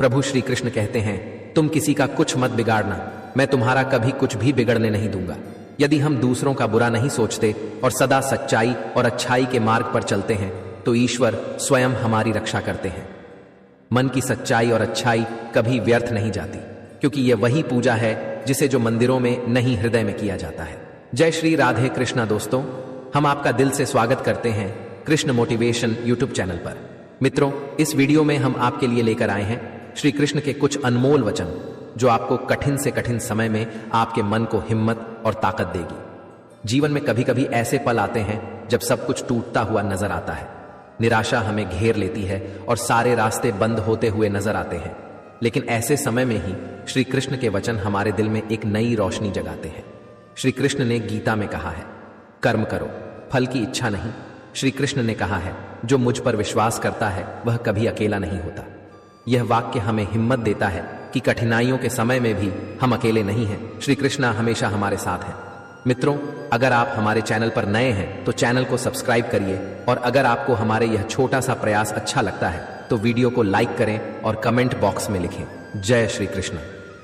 प्रभु श्री कृष्ण कहते हैं, तुम किसी का कुछ मत बिगाड़ना, मैं तुम्हारा कभी कुछ भी बिगड़ने नहीं दूंगा। यदि हम दूसरों का बुरा नहीं सोचते और सदा सच्चाई और अच्छाई के मार्ग पर चलते हैं तो ईश्वर स्वयं हमारी रक्षा करते हैं। मन की सच्चाई और अच्छाई कभी व्यर्थ नहीं जाती, क्योंकि यह वही पूजा है जिसे जो मंदिरों में नहीं हृदय में किया जाता है। जय श्री राधे कृष्णा। दोस्तों, हम आपका दिल से स्वागत करते हैं कृष्ण मोटिवेशन यूट्यूब चैनल पर। मित्रों, इस वीडियो में हम आपके लिए लेकर आए हैं श्री कृष्ण के कुछ अनमोल वचन, जो आपको कठिन से कठिन समय में आपके मन को हिम्मत और ताकत देगी। जीवन में कभी कभी ऐसे पल आते हैं जब सब कुछ टूटता हुआ नजर आता है, निराशा हमें घेर लेती है और सारे रास्ते बंद होते हुए नजर आते हैं। लेकिन ऐसे समय में ही श्री कृष्ण के वचन हमारे दिल में एक नई रोशनी जगाते हैं। श्री कृष्ण ने गीता में कहा है, कर्म करो, फल की इच्छा नहीं। श्री कृष्ण ने कहा है, जो मुझ पर विश्वास करता है वह कभी अकेला नहीं होता। यह वाक्य हमें हिम्मत देता है कि कठिनाइयों के समय में भी हम अकेले नहीं हैं। श्री कृष्ण हमेशा हमारे साथ हैं। मित्रों, अगर आप हमारे चैनल पर नए हैं तो चैनल को सब्सक्राइब करिए, और अगर आपको हमारे यह छोटा सा प्रयास अच्छा लगता है तो वीडियो को लाइक करें और कमेंट बॉक्स में लिखें, जय श्री कृष्ण।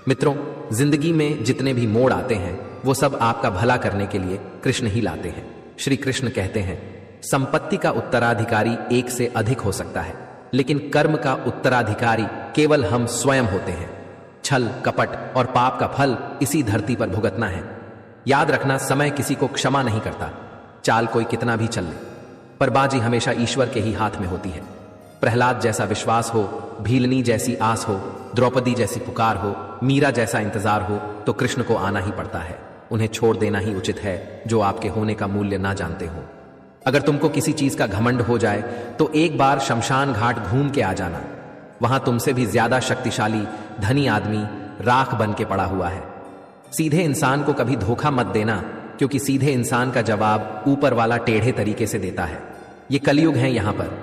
मित्रों, जिंदगी में जितने भी मोड़ आते हैं वो सब आपका भला करने के लिए कृष्ण ही लाते हैं। श्री कृष्ण कहते हैं, संपत्ति का उत्तराधिकारी एक से अधिक हो सकता है, लेकिन कर्म का उत्तराधिकारी केवल हम स्वयं होते हैं। छल, कपट और पाप का फल इसी धरती पर भुगतना है। याद रखना, समय किसी को क्षमा नहीं करता, चाल कोई कितना भी चल ले, पर बाजी हमेशा ईश्वर के ही हाथ में होती है। प्रहलाद जैसा विश्वास हो, भीलनी जैसी आस हो, द्रौपदी जैसी पुकार हो, मीरा जैसा इंतजार हो, तो कृष्ण को आना ही पड़ता है। उन्हें छोड़ देना ही उचित है जो आपके होने का मूल्य ना जानते हो। अगर तुमको किसी चीज का घमंड हो जाए तो एक बार शमशान घाट घूम के आ जाना। वहां तुमसे भी ज्यादा शक्तिशाली धनी आदमी राख बन के पड़ा हुआ है। सीधे इंसान को कभी धोखा मत देना, क्योंकि सीधे इंसान का जवाब ऊपर वाला टेढ़े तरीके से देता है। ये कलयुग है। यहां पर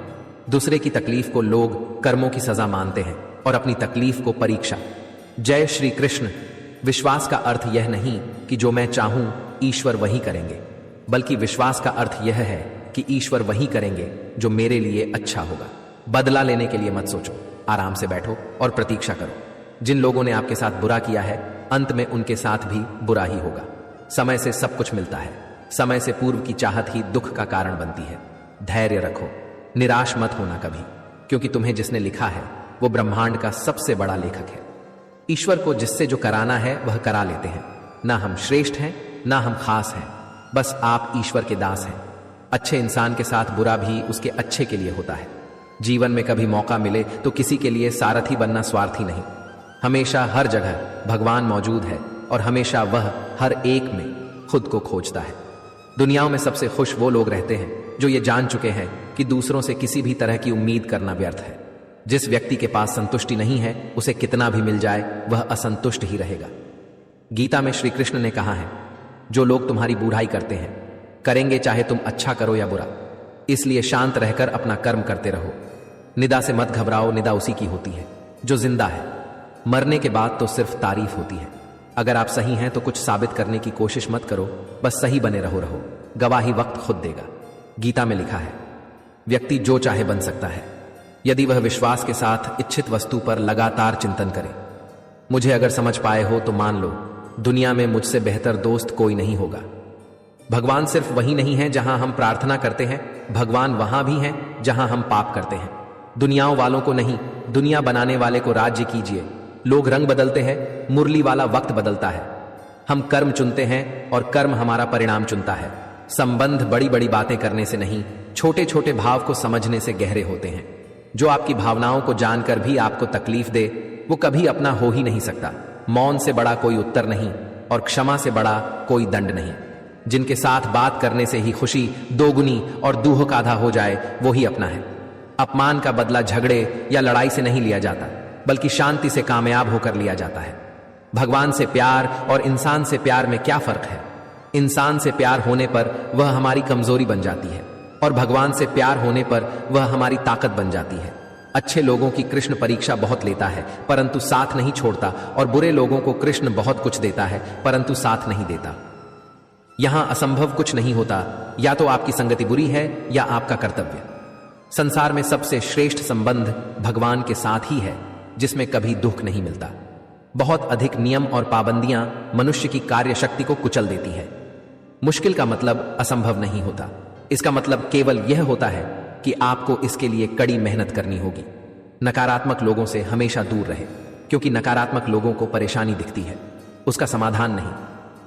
दूसरे की तकलीफ को लोग कर्मों की सजा मानते हैं और अपनी तकलीफ को परीक्षा। जय श्री कृष्ण। विश्वास का अर्थ यह नहीं कि जो मैं चाहूं ईश्वर वही करेंगे, बल्कि विश्वास का अर्थ यह है कि ईश्वर वही करेंगे जो मेरे लिए अच्छा होगा। बदला लेने के लिए मत सोचो, आराम से बैठो और प्रतीक्षा करो। जिन लोगों ने आपके साथ बुरा किया है, अंत में उनके साथ भी बुरा ही होगा। समय से सब कुछ मिलता है। समय से पूर्व की चाहत ही दुख का कारण बनती है। धैर्य रखो, निराश मत होना कभी, क्योंकि तुम्हें जिसने लिखा है वो ब्रह्मांड का सबसे बड़ा लेखक है। ईश्वर को जिससे जो कराना है वह करा लेते हैं। ना हम श्रेष्ठ हैं, ना हम खास हैं, बस आप ईश्वर के दास हैं। अच्छे इंसान के साथ बुरा भी उसके अच्छे के लिए होता है। जीवन में कभी मौका मिले तो किसी के लिए सारथी बनना स्वार्थी नहीं। हमेशा हर जगह भगवान मौजूद है और हमेशा वह हर एक में खुद को खोजता है। दुनियाओं में सबसे खुश वो लोग रहते हैं जो ये जान चुके हैं कि दूसरों से किसी भी तरह की उम्मीद करना व्यर्थ है। जिस व्यक्ति के पास संतुष्टि नहीं है, उसे कितना भी मिल जाए वह असंतुष्ट ही रहेगा। गीता में श्री कृष्ण ने कहा है, जो लोग तुम्हारी बुराई करते हैं करेंगे चाहे तुम अच्छा करो या बुरा, इसलिए शांत रहकर अपना कर्म करते रहो। निदा से मत घबराओ, निदा उसी की होती है जो जिंदा है। मरने के बाद तो सिर्फ तारीफ होती है। अगर आप सही हैं तो कुछ साबित करने की कोशिश मत करो, बस सही बने रहो। गवाही वक्त खुद देगा। गीता में लिखा है, व्यक्ति जो चाहे बन सकता है यदि वह विश्वास के साथ इच्छित वस्तु पर लगातार चिंतन करे। मुझे अगर समझ पाए हो तो मान लो, दुनिया में मुझसे बेहतर दोस्त कोई नहीं होगा। भगवान सिर्फ वही नहीं है जहां हम प्रार्थना करते हैं, भगवान वहां भी हैं जहां हम पाप करते हैं। दुनियाओं वालों को नहीं, दुनिया बनाने वाले को राज्य कीजिए। लोग रंग बदलते हैं, मुरली वाला वक्त बदलता है। हम कर्म चुनते हैं और कर्म हमारा परिणाम चुनता है। संबंध बड़ी बड़ी बातें करने से नहीं, छोटे छोटे भाव को समझने से गहरे होते हैं। जो आपकी भावनाओं को जानकर भी आपको तकलीफ दे, वो कभी अपना हो ही नहीं सकता। मौन से बड़ा कोई उत्तर नहीं और क्षमा से बड़ा कोई दंड नहीं। जिनके साथ बात करने से ही खुशी दोगुनी और दूह का आधा हो जाए, वो ही अपना है। अपमान का बदला झगड़े या लड़ाई से नहीं लिया जाता, बल्कि शांति से कामयाब होकर लिया जाता है। भगवान से प्यार और इंसान से प्यार में क्या फर्क है? इंसान से प्यार होने पर वह हमारी कमजोरी बन जाती है, और भगवान से प्यार होने पर वह हमारी ताकत बन जाती है। अच्छे लोगों की कृष्ण परीक्षा बहुत लेता है परंतु साथ नहीं छोड़ता, और बुरे लोगों को कृष्ण बहुत कुछ देता है परंतु साथ नहीं देता। यहां असंभव कुछ नहीं होता, या तो आपकी संगति बुरी है या आपका कर्तव्य। संसार में सबसे श्रेष्ठ संबंध भगवान के साथ ही है। जिसमें कभी दुख नहीं मिलता। बहुत अधिक नियम और पाबंदियां मनुष्य की कार्य शक्ति को कुचल देती है। मुश्किल का मतलब असंभव नहीं होता, इसका मतलब केवल यह होता है कि आपको इसके लिए कड़ी मेहनत करनी होगी। नकारात्मक लोगों से हमेशा दूर रहे, क्योंकि नकारात्मक लोगों को परेशानी दिखती है, उसका समाधान नहीं।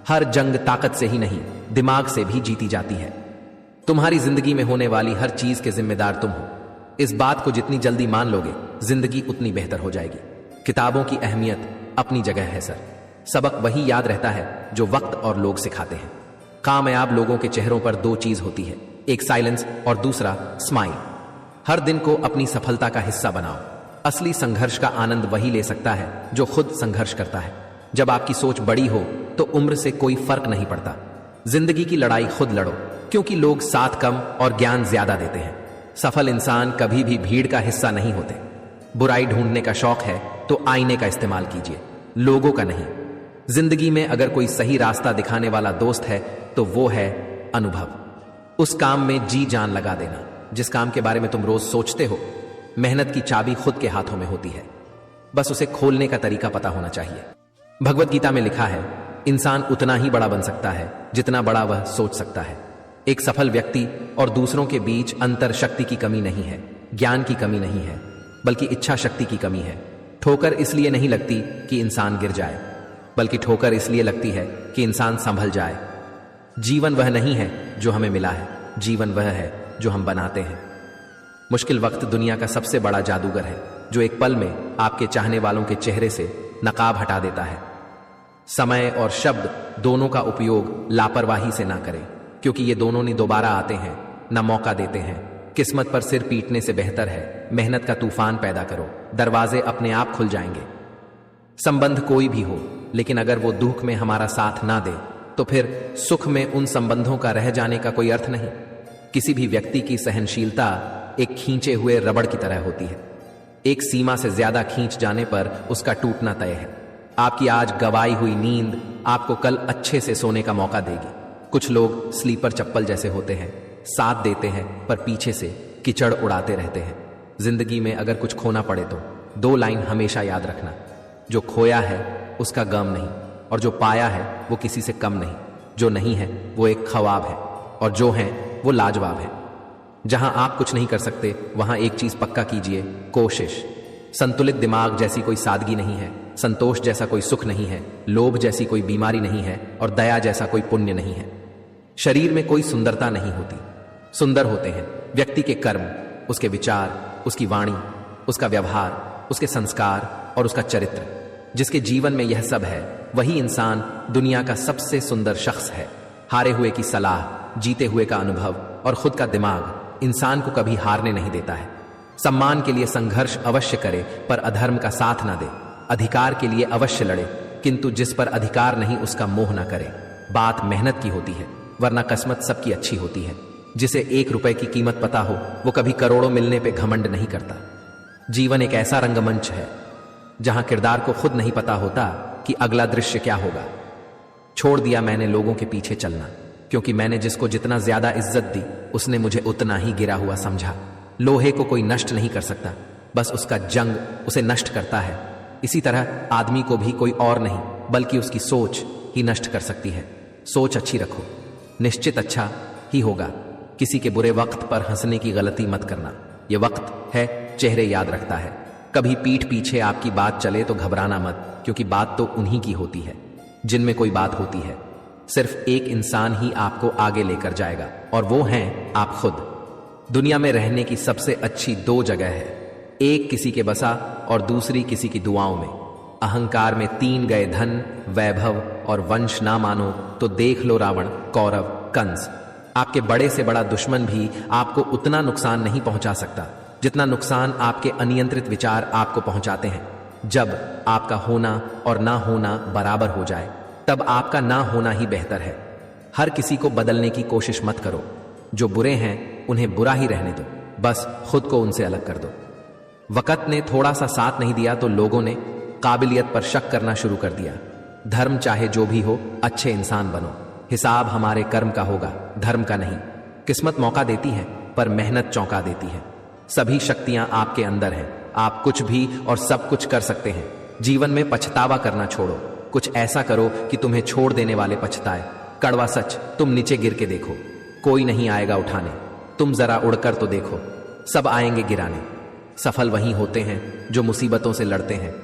हर जंग ताकत से ही नहीं, दिमाग से भी जीती जाती है। तुम्हारी जिंदगी में होने वाली हर चीज के जिम्मेदार तुम हो। इस बात को जितनी जल्दी मान लोगे, जिंदगी उतनी बेहतर हो जाएगी। किताबों की अहमियत अपनी जगह है सर। सबक वही याद रहता है जो वक्त और लोग सिखाते हैं। कामयाब लोगों के चेहरों पर दो चीज होती है, एक साइलेंस और दूसरा स्माइल। हर दिन को अपनी सफलता का हिस्सा बनाओ। असली संघर्ष का आनंद वही ले सकता है जो खुद संघर्ष करता है। जब आपकी सोच बड़ी हो तो उम्र से कोई फर्क नहीं पड़ता। जिंदगी की लड़ाई खुद लड़ो, क्योंकि लोग साथ कम और ज्ञान ज्यादा देते हैं। सफल इंसान कभी भी भीड़ का हिस्सा नहीं होते। बुराई ढूंढने का शौक है तो आईने का इस्तेमाल कीजिए, लोगों का नहीं। जिंदगी में अगर कोई सही रास्ता दिखाने वाला दोस्त है तो वो है अनुभव। उस काम में जी जान लगा देना जिस काम के बारे में तुम रोज सोचते हो। मेहनत की चाबी खुद के हाथों में होती है, बस उसे खोलने का तरीका पता होना चाहिए। भगवत गीता में लिखा है, इंसान उतना ही बड़ा बन सकता है जितना बड़ा वह सोच सकता है। एक सफल व्यक्ति और दूसरों के बीच अंतर शक्ति की कमी नहीं है, ज्ञान की कमी नहीं है, बल्कि इच्छा शक्ति की कमी है। ठोकर इसलिए नहीं लगती कि इंसान गिर जाए, बल्कि ठोकर इसलिए लगती है कि इंसान संभल जाए। जीवन वह नहीं है जो हमें मिला है, जीवन वह है जो हम बनाते हैं। मुश्किल वक्त दुनिया का सबसे बड़ा जादूगर है, जो एक पल में आपके चाहने वालों के चेहरे से नकाब हटा देता है। समय और शब्द दोनों का उपयोग लापरवाही से ना करें, क्योंकि ये दोनों नहीं दोबारा आते हैं, ना मौका देते हैं। किस्मत पर सिर पीटने से बेहतर है मेहनत का तूफान पैदा करो, दरवाजे अपने आप खुल जाएंगे। संबंध कोई भी हो, लेकिन अगर वो दुख में हमारा साथ ना दे तो फिर सुख में उन संबंधों का रह जाने का कोई अर्थ नहीं। किसी भी व्यक्ति की सहनशीलता एक खींचे हुए रबड़ की तरह होती है। एक सीमा से ज्यादा खींच जाने पर उसका टूटना तय है। आपकी आज गवाई हुई नींद आपको कल अच्छे से सोने का मौका देगी। कुछ लोग स्लीपर चप्पल जैसे होते हैं, साथ देते हैं पर पीछे से कीचड़ उड़ाते रहते हैं। जिंदगी में अगर कुछ खोना पड़े तो दो लाइन हमेशा याद रखना, जो खोया है उसका गम नहीं, और जो पाया है वो किसी से कम नहीं। जो नहीं है वो एक ख्वाब है, और जो है वो लाजवाब है। जहां आप कुछ नहीं कर सकते वहां एक चीज पक्का कीजिए, कोशिश। संतुलित दिमाग जैसी कोई सादगी नहीं है, संतोष जैसा कोई सुख नहीं है, लोभ जैसी कोई बीमारी नहीं है, और दया जैसा कोई पुण्य नहीं है। शरीर में कोई सुंदरता नहीं होती, सुंदर होते हैं व्यक्ति के कर्म, उसके विचार, उसकी वाणी, उसका व्यवहार, उसके संस्कार और उसका चरित्र। जिसके जीवन में यह सब है वही इंसान दुनिया का सबसे सुंदर शख्स है। हारे हुए की सलाह, जीते हुए का अनुभव और खुद का दिमाग इंसान को कभी हारने नहीं देता है। सम्मान के लिए संघर्ष अवश्य करे पर अधर्म का साथ ना दे। अधिकार के लिए अवश्य लड़े, किंतु जिस पर अधिकार नहीं उसका मोह ना करे। बात मेहनत की होती है, वरना किस्मत सबकी अच्छी होती है। जिसे 1 रुपए की कीमत पता हो वो कभी करोड़ों मिलने पे घमंड नहीं करता। जीवन एक ऐसा रंगमंच है जहां किरदार को खुद नहीं पता होता कि अगला दृश्य क्या होगा। छोड़ दिया मैंने लोगों के पीछे चलना, क्योंकि मैंने जिसको जितना ज्यादा इज्जत दी उसने मुझे उतना ही गिरा हुआ समझा। लोहे को कोई नष्ट नहीं कर सकता, बस उसका जंग उसे नष्ट करता है। इसी तरह आदमी को भी कोई और नहीं बल्कि उसकी सोच ही नष्ट कर सकती है। सोच अच्छी रखो, निश्चित अच्छा ही होगा। किसी के बुरे वक्त पर हंसने की गलती मत करना। यह वक्त है चेहरे याद रखता है। कभी पीठ पीछे आपकी बात चले तो घबराना मत, क्योंकि बात तो उन्हीं की होती है जिनमें कोई बात होती है। सिर्फ एक इंसान ही आपको आगे लेकर जाएगा, और वो हैं आप खुद। दुनिया में रहने की सबसे अच्छी 2 जगह है, एक किसी के बसा और दूसरी किसी की दुआओं में। अहंकार में 3 गए धन, वैभव और वंश ना मानो तो देख लो रावण, कौरव, कंस। आपके बड़े से बड़ा दुश्मन भी आपको उतना नुकसान नहीं पहुंचा सकता जितना नुकसान आपके अनियंत्रित विचार आपको पहुंचाते हैं। जब आपका होना और ना होना बराबर हो जाए तब आपका ना होना ही बेहतर है। हर किसी को बदलने की कोशिश मत करो। जो बुरे हैं उन्हें बुरा ही रहने दो, बस खुद को उनसे अलग कर दो। वक़्त ने थोड़ा सा साथ नहीं दिया तो लोगों ने काबिलियत पर शक करना शुरू कर दिया। धर्म चाहे जो भी हो, अच्छे इंसान बनो। हिसाब हमारे कर्म का होगा, धर्म का नहीं। किस्मत मौका देती है पर मेहनत चौंका देती है। सभी शक्तियां आपके अंदर हैं, आप कुछ भी और सब कुछ कर सकते हैं। जीवन में पछतावा करना छोड़ो, कुछ ऐसा करो कि तुम्हें छोड़ देने वाले पछताए। कड़वा सच, तुम नीचे गिर के देखो, कोई नहीं आएगा उठाने। तुम जरा उड़कर तो देखो, सब आएंगे गिराने। सफल वही होते हैं जो मुसीबतों से लड़ते हैं,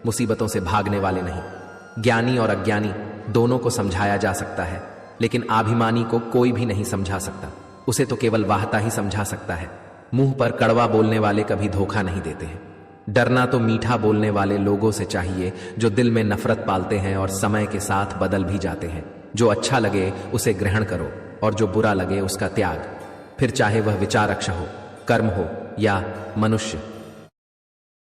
मुसीबतों से भागने वाले नहीं। ज्ञानी और अज्ञानी दोनों को समझाया जा सकता है, लेकिन अभिमानी को कोई भी नहीं समझा सकता। उसे तो केवल वाहता ही समझा सकता है। मुंह पर कड़वा बोलने वाले कभी धोखा नहीं देते हैं। डरना तो मीठा बोलने वाले लोगों से चाहिए जो दिल में नफरत पालते हैं और समय के साथ बदल भी जाते हैं। जो अच्छा लगे उसे ग्रहण करो और जो बुरा लगे उसका त्याग, फिर चाहे वह विचारक्ष हो, कर्म हो या मनुष्य।